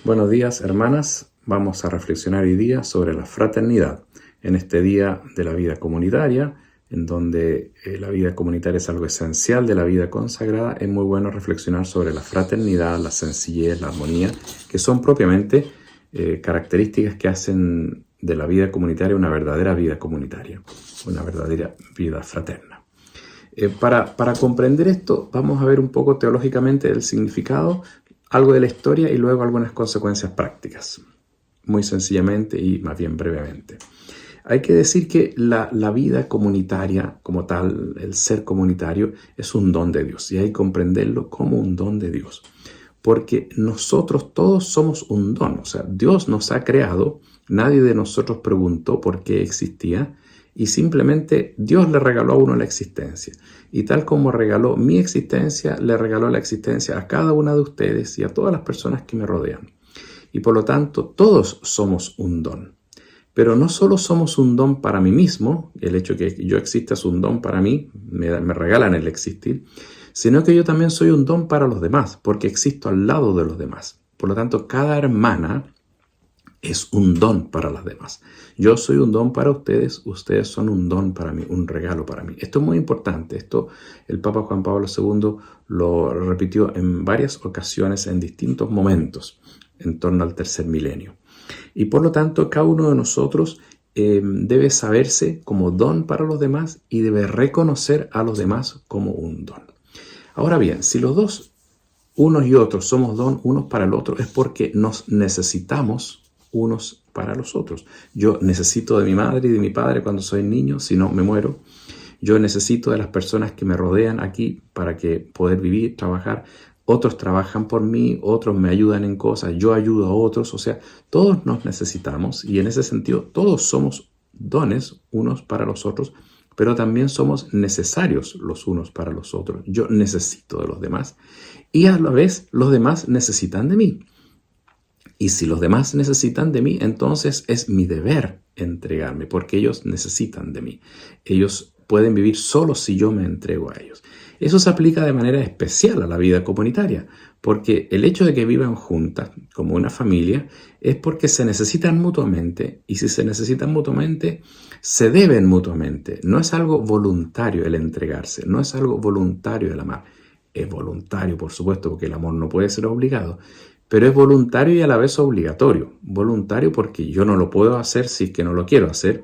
Buenos días, hermanas. Vamos a reflexionar hoy día sobre la fraternidad. En este día de la vida comunitaria, en donde la vida comunitaria es algo esencial de la vida consagrada, es muy bueno reflexionar sobre la fraternidad, la sencillez, la armonía, que son propiamente características que hacen de la vida comunitaria una verdadera vida comunitaria, una verdadera vida fraterna. Para comprender esto, vamos a ver un poco teológicamente el significado, algo de la historia y luego algunas consecuencias prácticas, muy sencillamente y más bien brevemente. Hay que decir que la vida comunitaria como tal, el ser comunitario, es un don de Dios y hay que comprenderlo como un don de Dios. Porque nosotros todos somos un don, o sea, Dios nos ha creado, nadie de nosotros preguntó por qué existía y simplemente Dios le regaló a uno la existencia. Y tal como regaló mi existencia, le regaló la existencia a cada una de ustedes y a todas las personas que me rodean. Y por lo tanto, todos somos un don. Pero no solo somos un don para mí mismo, el hecho de que yo exista es un don para mí, me regalan el existir, sino que yo también soy un don para los demás, porque existo al lado de los demás. Por lo tanto, cada hermana es un don para las demás. Yo soy un don para ustedes, ustedes son un don para mí, un regalo para mí. Esto es muy importante. Esto el Papa Juan Pablo II lo repitió en varias ocasiones, en distintos momentos, en torno al tercer milenio. Y por lo tanto, cada uno de nosotros debe saberse como don para los demás y debe reconocer a los demás como un don. Ahora bien, si los dos, unos y otros, somos don unos para el otro, es porque nos necesitamos unos para los otros. Yo necesito de mi madre y de mi padre cuando soy niño, si no me muero. Yo necesito de las personas que me rodean aquí para que poder vivir, trabajar. Otros trabajan por mí, otros me ayudan en cosas, yo ayudo a otros. O sea, todos nos necesitamos y en ese sentido todos somos dones unos para los otros, pero también somos necesarios los unos para los otros. Yo necesito de los demás y a la vez los demás necesitan de mí. Y si los demás necesitan de mí, entonces es mi deber entregarme, porque ellos necesitan de mí. Ellos pueden vivir solo si yo me entrego a ellos. Eso se aplica de manera especial a la vida comunitaria, porque el hecho de que vivan juntas, como una familia, es porque se necesitan mutuamente, y si se necesitan mutuamente, se deben mutuamente. No es algo voluntario el entregarse, no es algo voluntario el amar. Es voluntario, por supuesto, porque el amor no puede ser obligado, pero es voluntario y a la vez obligatorio. Voluntario porque yo no lo puedo hacer si es que no lo quiero hacer,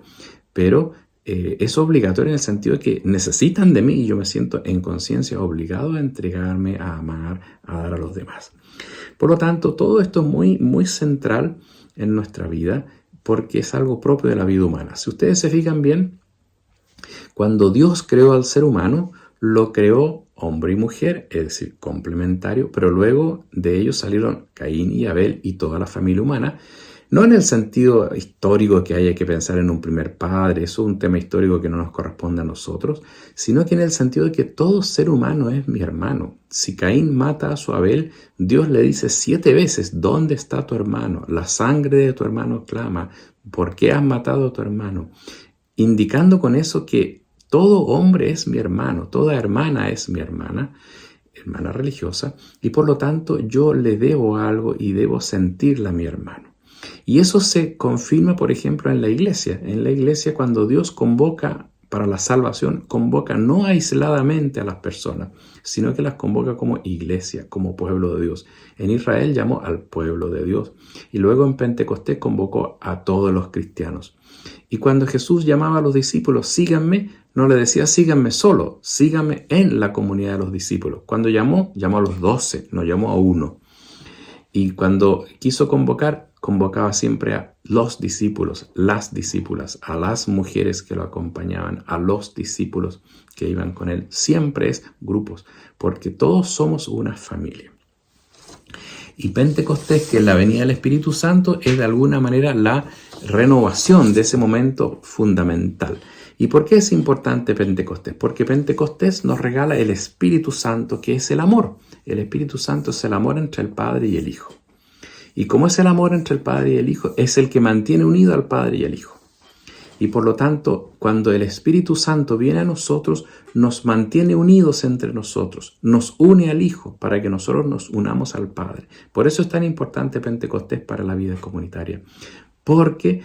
pero es obligatorio en el sentido de que necesitan de mí y yo me siento en conciencia obligado a entregarme, a amar, a dar a los demás. Por lo tanto, todo esto es muy central en nuestra vida porque es algo propio de la vida humana. Si ustedes se fijan bien, cuando Dios creó al ser humano, lo creó hombre y mujer, es decir, complementario, pero luego de ellos salieron Caín y Abel y toda la familia humana, no en el sentido histórico que haya que pensar en un primer padre, eso es un tema histórico que no nos corresponde a nosotros, sino que en el sentido de que todo ser humano es mi hermano. Si Caín mata a su Abel, Dios le dice 7 veces, ¿dónde está tu hermano? La sangre de tu hermano clama, ¿por qué has matado a tu hermano? Indicando con eso que todo hombre es mi hermano, toda hermana es mi hermana religiosa, y por lo tanto yo le debo algo y debo sentirla a mi hermano. Y eso se confirma, por ejemplo, en la iglesia. En la iglesia, cuando Dios convoca para la salvación, convoca no aisladamente a las personas, sino que las convoca como iglesia, como pueblo de Dios. En Israel llamó al pueblo de Dios y luego en Pentecostés convocó a todos los cristianos. Y cuando Jesús llamaba a los discípulos, síganme, no le decía síganme solo, síganme en la comunidad de los discípulos. Cuando llamó a los 12, no llamó a uno. Y cuando quiso convocar, convocaba siempre a los discípulos, las discípulas, a las mujeres que lo acompañaban, a los discípulos que iban con él. Siempre es grupos, porque todos somos una familia. Y Pentecostés, que es la venida del Espíritu Santo, es de alguna manera la renovación de ese momento fundamental. ¿Y por qué es importante Pentecostés? Porque Pentecostés nos regala el Espíritu Santo, que es el amor. El Espíritu Santo es el amor entre el Padre y el Hijo. Y como es el amor entre el Padre y el Hijo, es el que mantiene unido al Padre y al Hijo. Y por lo tanto, cuando el Espíritu Santo viene a nosotros, nos mantiene unidos entre nosotros, nos une al Hijo para que nosotros nos unamos al Padre. Por eso es tan importante Pentecostés para la vida comunitaria, porque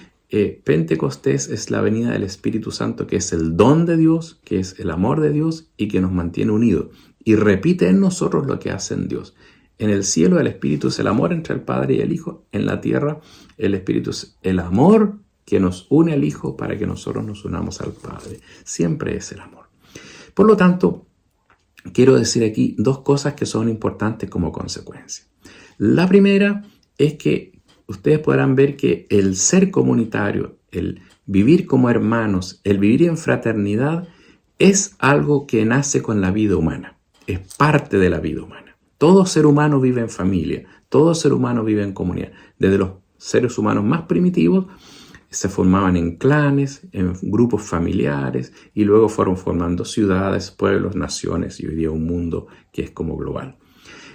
Pentecostés es la venida del Espíritu Santo, que es el don de Dios, que es el amor de Dios y que nos mantiene unidos. Y repite en nosotros lo que hace en Dios. En el cielo el Espíritu es el amor entre el Padre y el Hijo. En la tierra el Espíritu es el amor que nos une al Hijo para que nosotros nos unamos al Padre. Siempre es el amor. Por lo tanto, quiero decir aquí dos cosas que son importantes como consecuencia. La primera es que ustedes podrán ver que el ser comunitario, el vivir como hermanos, el vivir en fraternidad, es algo que nace con la vida humana. Es parte de la vida humana. Todo ser humano vive en familia, todo ser humano vive en comunidad. Desde los seres humanos más primitivos se formaban en clanes, en grupos familiares y luego fueron formando ciudades, pueblos, naciones y hoy día un mundo que es como global.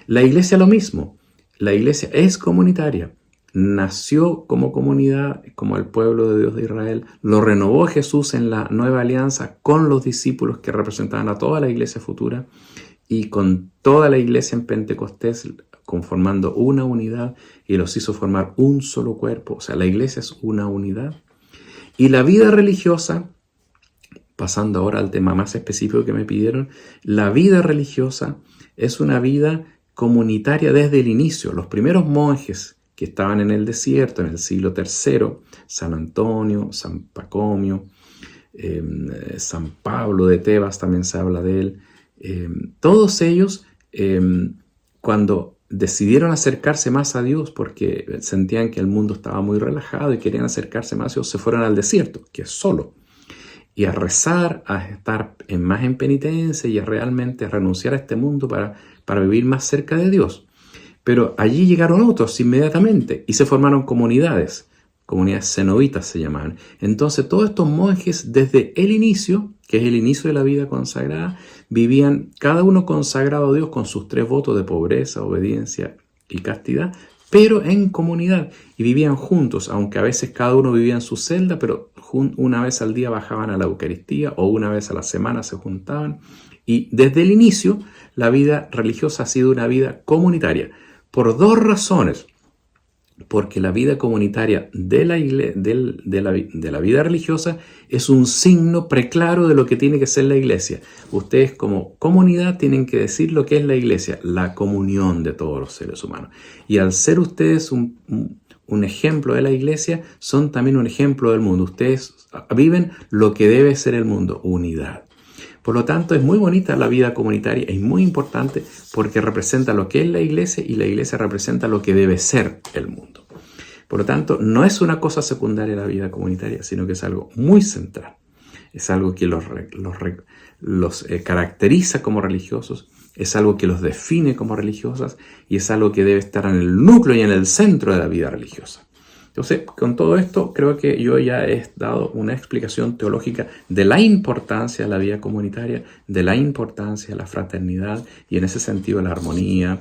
La iglesia lo mismo, la iglesia es comunitaria, nació como comunidad, como el pueblo de Dios de Israel, lo renovó Jesús en la nueva alianza con los discípulos que representaban a toda la iglesia futura y con toda la iglesia en Pentecostés conformando una unidad y los hizo formar un solo cuerpo. O sea, la iglesia es una unidad. Y la vida religiosa, pasando ahora al tema más específico que me pidieron, la vida religiosa es una vida comunitaria desde el inicio. Los primeros monjes que estaban en el desierto en el siglo III, San Antonio, San Pacomio, San Pablo de Tebas también se habla de él, todos ellos cuando decidieron acercarse más a Dios porque sentían que el mundo estaba muy relajado y querían acercarse más a Dios, se fueron al desierto, que es solo, y a rezar, a estar más en penitencia y a realmente renunciar a este mundo para vivir más cerca de Dios. Pero allí llegaron otros inmediatamente y se formaron comunidades cenobitas se llamaban. Entonces todos estos monjes desde el inicio, que es el inicio de la vida consagrada, vivían cada uno consagrado a Dios con sus 3 votos de pobreza, obediencia y castidad, pero en comunidad y vivían juntos, aunque a veces cada uno vivía en su celda, pero una vez al día bajaban a la Eucaristía o una vez a la semana se juntaban. Y desde el inicio la vida religiosa ha sido una vida comunitaria por 2 razones. Porque la vida comunitaria de la vida religiosa es un signo preclaro de lo que tiene que ser la iglesia. Ustedes como comunidad tienen que decir lo que es la iglesia, la comunión de todos los seres humanos. Y al ser ustedes un ejemplo de la iglesia, son también un ejemplo del mundo. Ustedes viven lo que debe ser el mundo, unidad. Por lo tanto, es muy bonita la vida comunitaria, es muy importante porque representa lo que es la iglesia y la iglesia representa lo que debe ser el mundo. Por lo tanto, no es una cosa secundaria la vida comunitaria, sino que es algo muy central. Es algo que los caracteriza como religiosos, es algo que los define como religiosas y es algo que debe estar en el núcleo y en el centro de la vida religiosa. Entonces, con todo esto, creo que yo ya he dado una explicación teológica de la importancia de la vida comunitaria, de la importancia de la fraternidad y en ese sentido la armonía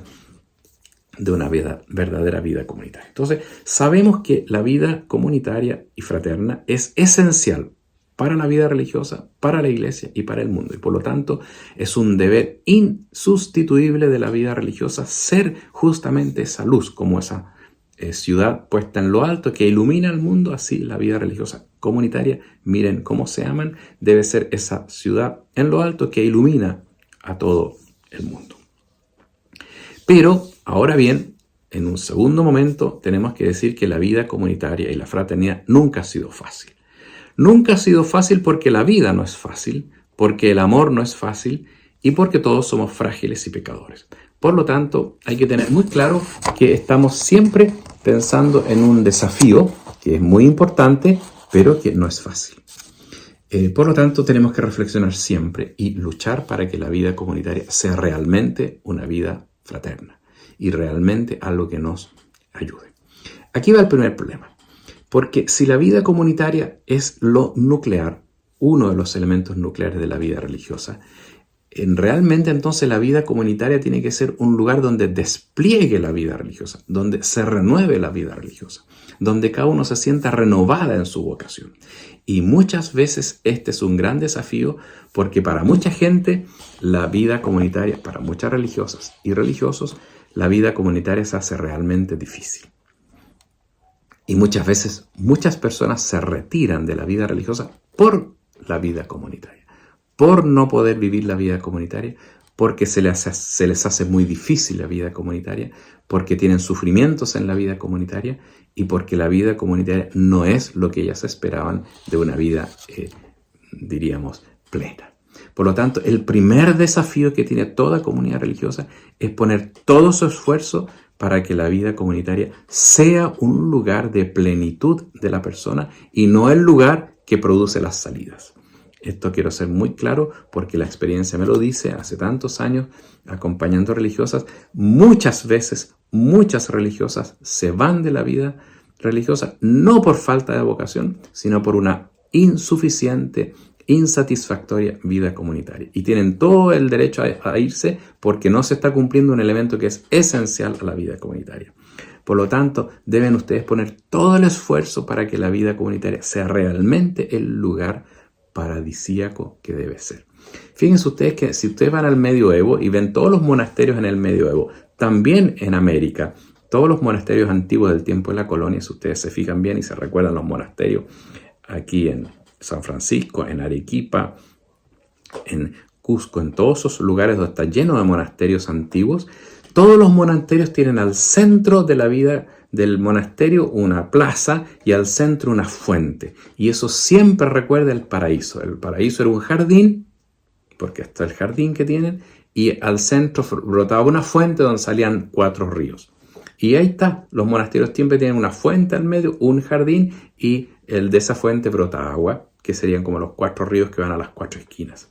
de una verdadera vida comunitaria. Entonces, sabemos que la vida comunitaria y fraterna es esencial para la vida religiosa, para la iglesia y para el mundo. Y por lo tanto, es un deber insustituible de la vida religiosa ser justamente esa luz, como esa ciudad puesta en lo alto que ilumina al mundo. Así la vida religiosa comunitaria, miren cómo se aman, debe ser esa ciudad en lo alto que ilumina a todo el mundo. Pero ahora bien, en un segundo momento tenemos que decir que la vida comunitaria y la fraternidad nunca ha sido fácil. Nunca ha sido fácil porque la vida no es fácil, porque el amor no es fácil y porque todos somos frágiles y pecadores. Por lo tanto, hay que tener muy claro que estamos siempre pensando en un desafío que es muy importante, pero que no es fácil. Por lo tanto, tenemos que reflexionar siempre y luchar para que la vida comunitaria sea realmente una vida fraterna y realmente algo que nos ayude. Aquí va el primer problema, porque si la vida comunitaria es lo nuclear, uno de los elementos nucleares de la vida religiosa, Realmente entonces la vida comunitaria tiene que ser un lugar donde despliegue la vida religiosa, donde se renueve la vida religiosa, donde cada uno se sienta renovada en su vocación. Y muchas veces este es un gran desafío porque para mucha gente la vida comunitaria, para muchas religiosas y religiosos, la vida comunitaria se hace realmente difícil. Y muchas veces muchas personas se retiran de la vida religiosa por la vida comunitaria, por no poder vivir la vida comunitaria, porque se les hace muy difícil la vida comunitaria, porque tienen sufrimientos en la vida comunitaria y porque la vida comunitaria no es lo que ellas esperaban de una vida, diríamos, plena. Por lo tanto, el primer desafío que tiene toda comunidad religiosa es poner todo su esfuerzo para que la vida comunitaria sea un lugar de plenitud de la persona y no el lugar que produce las salidas. Esto quiero ser muy claro porque la experiencia me lo dice hace tantos años acompañando religiosas. Muchas veces, muchas religiosas se van de la vida religiosa no por falta de vocación, sino por una insuficiente, insatisfactoria vida comunitaria. Y tienen todo el derecho a irse porque no se está cumpliendo un elemento que es esencial a la vida comunitaria. Por lo tanto, deben ustedes poner todo el esfuerzo para que la vida comunitaria sea realmente el lugar paradisíaco que debe ser. Fíjense ustedes que si ustedes van al medioevo y ven todos los monasterios en el medioevo, también en América, todos los monasterios antiguos del tiempo de la colonia, si ustedes se fijan bien y se recuerdan los monasterios aquí en San Francisco, en Arequipa, en Cusco, en todos esos lugares donde está lleno de monasterios antiguos, todos los monasterios tienen al centro de la vida del monasterio una plaza y al centro una fuente. Y eso siempre recuerda el paraíso. El paraíso era un jardín, porque está el jardín que tienen, y al centro brotaba una fuente donde salían 4 ríos. Y ahí está, los monasterios siempre tienen una fuente al medio, un jardín, y de esa fuente brota agua, que serían como los 4 ríos que van a las 4 esquinas.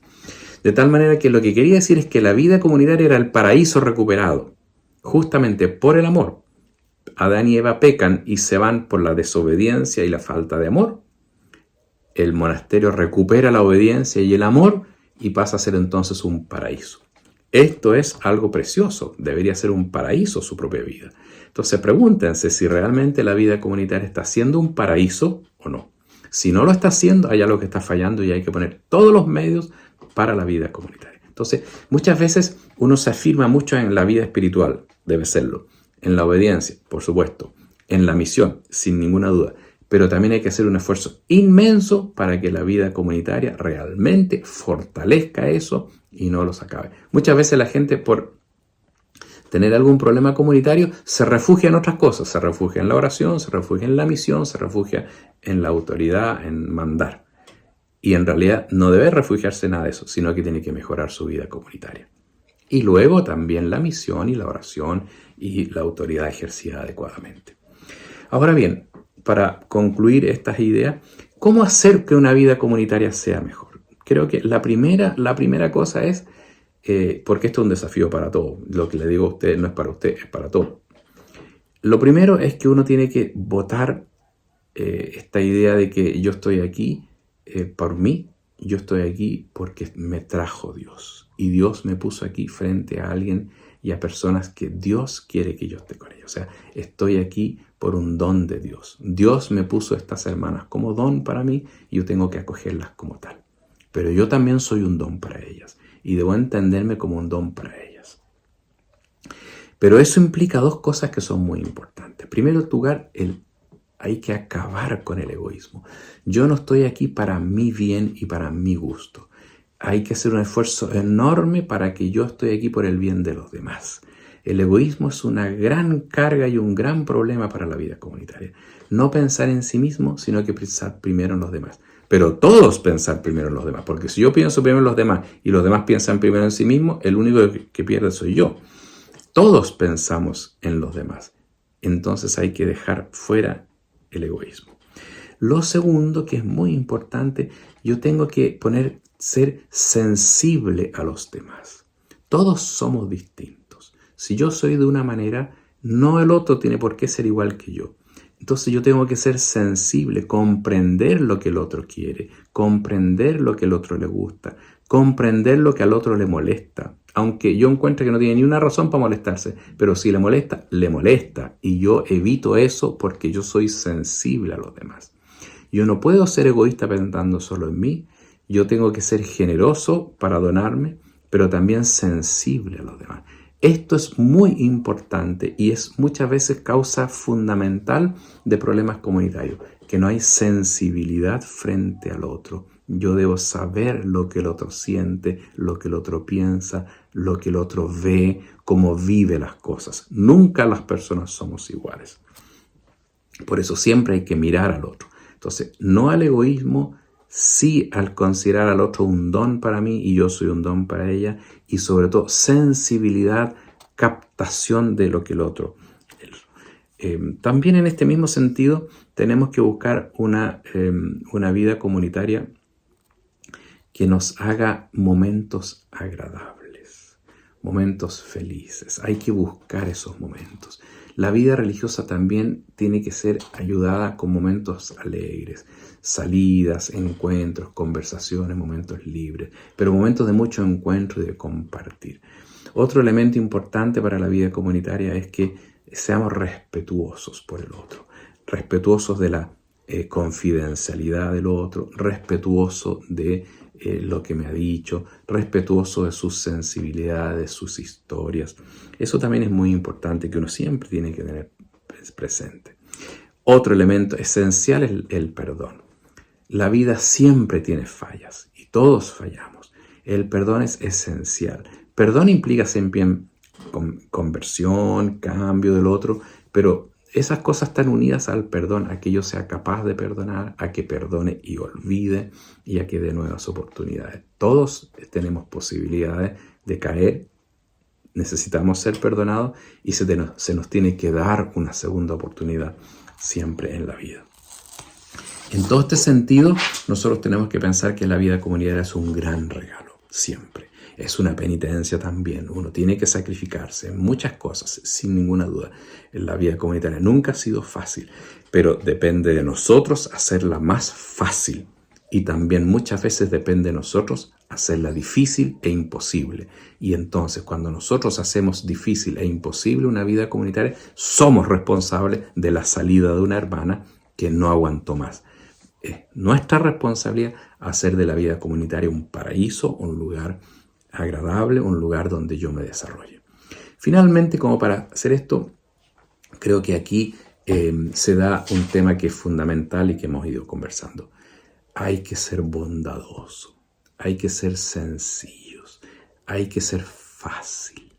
De tal manera que lo que quería decir es que la vida comunitaria era el paraíso recuperado, justamente por el amor. Adán y Eva pecan y se van por la desobediencia y la falta de amor. El monasterio recupera la obediencia y el amor y pasa a ser entonces un paraíso. Esto es algo precioso, debería ser un paraíso su propia vida. Entonces pregúntense si realmente la vida comunitaria está siendo un paraíso o no. Si no lo está haciendo, hay algo que está fallando y hay que poner todos los medios para la vida comunitaria. Entonces, muchas veces uno se afirma mucho en la vida espiritual, debe serlo, en la obediencia, por supuesto, en la misión, sin ninguna duda, pero también hay que hacer un esfuerzo inmenso para que la vida comunitaria realmente fortalezca eso y no los acabe. Muchas veces la gente, por tener algún problema comunitario, se refugia en otras cosas, se refugia en la oración, se refugia en la misión, se refugia en la autoridad, en mandar. Y en realidad no debe refugiarse en nada de eso, sino que tiene que mejorar su vida comunitaria. Y luego también la misión y la oración y la autoridad ejercida adecuadamente. Ahora bien, para concluir estas ideas, ¿cómo hacer que una vida comunitaria sea mejor? Creo que la primera cosa es, porque esto es un desafío para todos, lo que le digo a usted no es para usted, es para todos. Lo primero es que uno tiene que botar esta idea de que yo estoy aquí por mí, yo estoy aquí porque me trajo Dios. Y Dios me puso aquí frente a alguien y a personas que Dios quiere que yo esté con ellos. O sea, estoy aquí por un don de Dios. Dios me puso estas hermanas como don para mí y yo tengo que acogerlas como tal. Pero yo también soy un don para ellas y debo entenderme como un don para ellas. Pero eso implica 2 cosas que son muy importantes. En primer lugar, hay que acabar con el egoísmo. Yo no estoy aquí para mi bien y para mi gusto. Hay que hacer un esfuerzo enorme para que yo estoy aquí por el bien de los demás. El egoísmo es una gran carga y un gran problema para la vida comunitaria. No pensar en sí mismo, sino que pensar primero en los demás. Pero todos pensar primero en los demás, porque si yo pienso primero en los demás y los demás piensan primero en sí mismos, el único que pierde soy yo. Todos pensamos en los demás. Entonces hay que dejar fuera el egoísmo. Lo segundo, que es muy importante, yo tengo que ser sensible a los demás. Todos somos distintos. Si yo soy de una manera, no el otro tiene por qué ser igual que yo. Entonces yo tengo que ser sensible, comprender lo que el otro quiere, comprender lo que el otro le gusta, comprender lo que al otro le molesta. Aunque yo encuentre que no tiene ni una razón para molestarse, pero si le molesta. Y yo evito eso porque yo soy sensible a los demás. Yo no puedo ser egoísta pensando solo en mí. Yo tengo que ser generoso para donarme, pero también sensible a los demás. Esto es muy importante y es muchas veces causa fundamental de problemas comunitarios, que no hay sensibilidad frente al otro. Yo debo saber lo que el otro siente, lo que el otro piensa, lo que el otro ve, cómo vive las cosas. Nunca las personas somos iguales. Por eso siempre hay que mirar al otro. Entonces, no al egoísmo, sí al considerar al otro un don para mí y yo soy un don para ella, y sobre todo sensibilidad, captación de lo que el otro. También en este mismo sentido tenemos que buscar una vida comunitaria que nos haga momentos agradables, momentos felices. Hay que buscar esos momentos. La vida religiosa también tiene que ser ayudada con momentos alegres, salidas, encuentros, conversaciones, momentos libres, pero momentos de mucho encuentro y de compartir. Otro elemento importante para la vida comunitaria es que seamos respetuosos por el otro, respetuosos de la confidencialidad del otro, respetuoso de lo que me ha dicho, respetuoso de sus sensibilidades, de sus historias. Eso también es muy importante, que uno siempre tiene que tener presente. Otro elemento esencial es el perdón. La vida siempre tiene fallas y todos fallamos. El perdón es esencial. Perdón implica siempre conversión, cambio del otro, pero esas cosas están unidas al perdón, a que yo sea capaz de perdonar, a que perdone y olvide y a que dé nuevas oportunidades. Todos tenemos posibilidades de caer, necesitamos ser perdonados y se nos tiene que dar una segunda oportunidad siempre en la vida. En todo este sentido, nosotros tenemos que pensar que la vida comunitaria es un gran regalo, siempre. Es una penitencia también. Uno tiene que sacrificarse en muchas cosas, sin ninguna duda. En la vida comunitaria nunca ha sido fácil, pero depende de nosotros hacerla más fácil. Y también muchas veces depende de nosotros hacerla difícil e imposible. Y entonces, cuando nosotros hacemos difícil e imposible una vida comunitaria, somos responsables de la salida de una hermana que no aguantó más. Es nuestra responsabilidad hacer de la vida comunitaria un paraíso, un lugar agradable, un lugar donde yo me desarrolle. Finalmente, como para hacer esto, creo que aquí se da un tema que es fundamental y que hemos ido conversando. Hay que ser bondadoso, hay que ser sencillos, hay que ser fácil.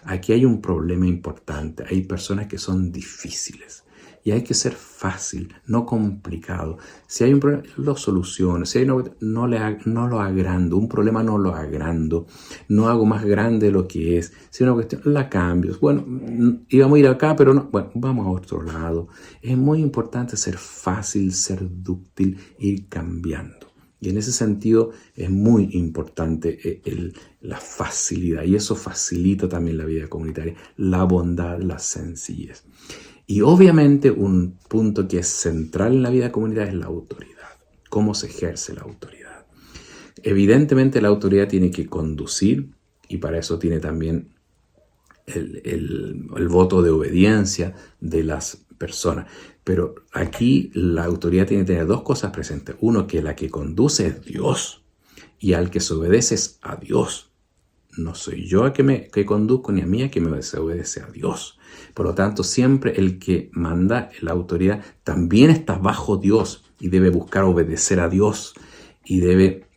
Aquí hay un problema importante, hay personas que son difíciles. Y hay que ser fácil, no complicado. Si hay un problema, lo soluciono. Si hay no lo agrando. Un problema no lo agrando. No hago más grande de lo que es. Si hay una cuestión, la cambio. Bueno, íbamos a ir acá, pero no. Bueno, vamos a otro lado. Es muy importante ser fácil, ser dúctil, ir cambiando. Y en ese sentido es muy importante la facilidad. Y eso facilita también la vida comunitaria. La bondad, la sencillez. Y obviamente un punto que es central en la vida comunitaria es la autoridad. ¿Cómo se ejerce la autoridad? Evidentemente la autoridad tiene que conducir y para eso tiene también el voto de obediencia de las personas. Pero aquí la autoridad tiene que tener dos cosas presentes. Uno, que la que conduce es Dios y al que se obedece es a Dios. No soy yo que conduzco ni a mí que me obedece a Dios. Por lo tanto, siempre el que manda, la autoridad, también está bajo Dios y debe buscar obedecer a Dios y debe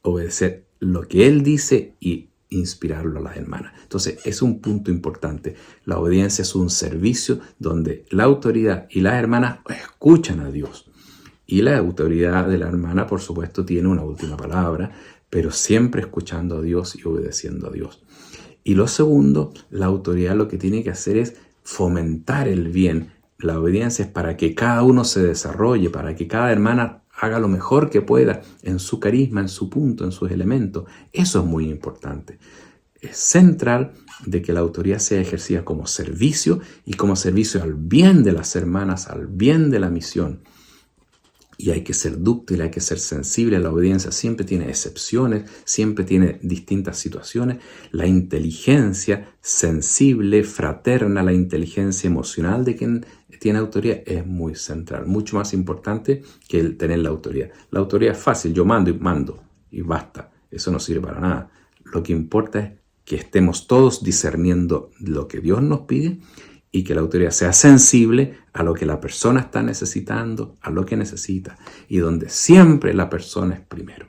obedecer lo que Él dice y inspirarlo a las hermanas. Entonces, es un punto importante. La obediencia es un servicio donde la autoridad y las hermanas escuchan a Dios. Y la autoridad de la hermana, por supuesto, tiene una última palabra, pero siempre escuchando a Dios y obedeciendo a Dios. Y lo segundo, la autoridad lo que tiene que hacer es fomentar el bien. La obediencia es para que cada uno se desarrolle, para que cada hermana haga lo mejor que pueda en su carisma, en su punto, en sus elementos. Eso es muy importante. Es central de que la autoridad sea ejercida como servicio y como servicio al bien de las hermanas, al bien de la misión. Y hay que ser dúctil, hay que ser sensible. La obediencia siempre tiene excepciones, siempre tiene distintas situaciones. La inteligencia sensible, fraterna, la inteligencia emocional de quien tiene autoridad es muy central, mucho más importante que el tener la autoridad. La autoridad es fácil, yo mando y basta. Eso no sirve para nada. Lo que importa es que estemos todos discerniendo lo que Dios nos pide y que la autoridad sea sensible a lo que la persona está necesitando, a lo que necesita, y donde siempre la persona es primero.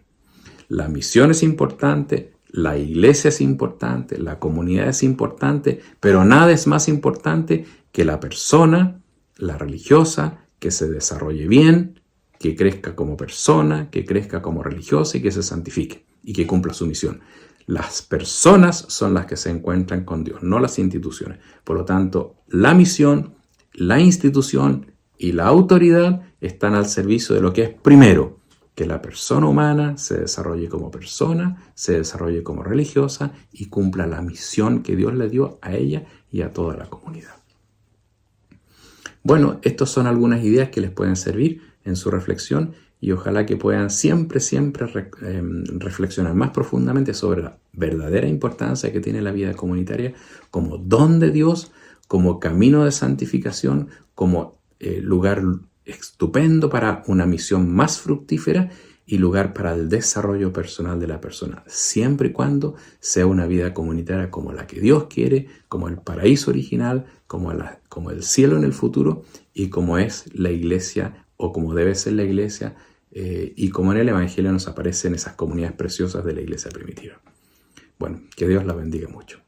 La misión es importante, la iglesia es importante, la comunidad es importante, pero nada es más importante que la persona, la religiosa, que se desarrolle bien, que crezca como persona, que crezca como religiosa y que se santifique y que cumpla su misión. Las personas son las que se encuentran con Dios, no las instituciones. Por lo tanto, la misión, la institución y la autoridad están al servicio de lo que es primero, que la persona humana se desarrolle como persona, se desarrolle como religiosa y cumpla la misión que Dios le dio a ella y a toda la comunidad. Bueno, estas son algunas ideas que les pueden servir en su reflexión y ojalá que puedan siempre reflexionar más profundamente sobre la verdadera importancia que tiene la vida comunitaria como don de Dios, como camino de santificación, como lugar estupendo para una misión más fructífera y lugar para el desarrollo personal de la persona, siempre y cuando sea una vida comunitaria como la que Dios quiere, como el paraíso original, como el cielo en el futuro y como es la iglesia o como debe ser la iglesia y como en el Evangelio nos aparecen esas comunidades preciosas de la iglesia primitiva. Bueno, que Dios la bendiga mucho.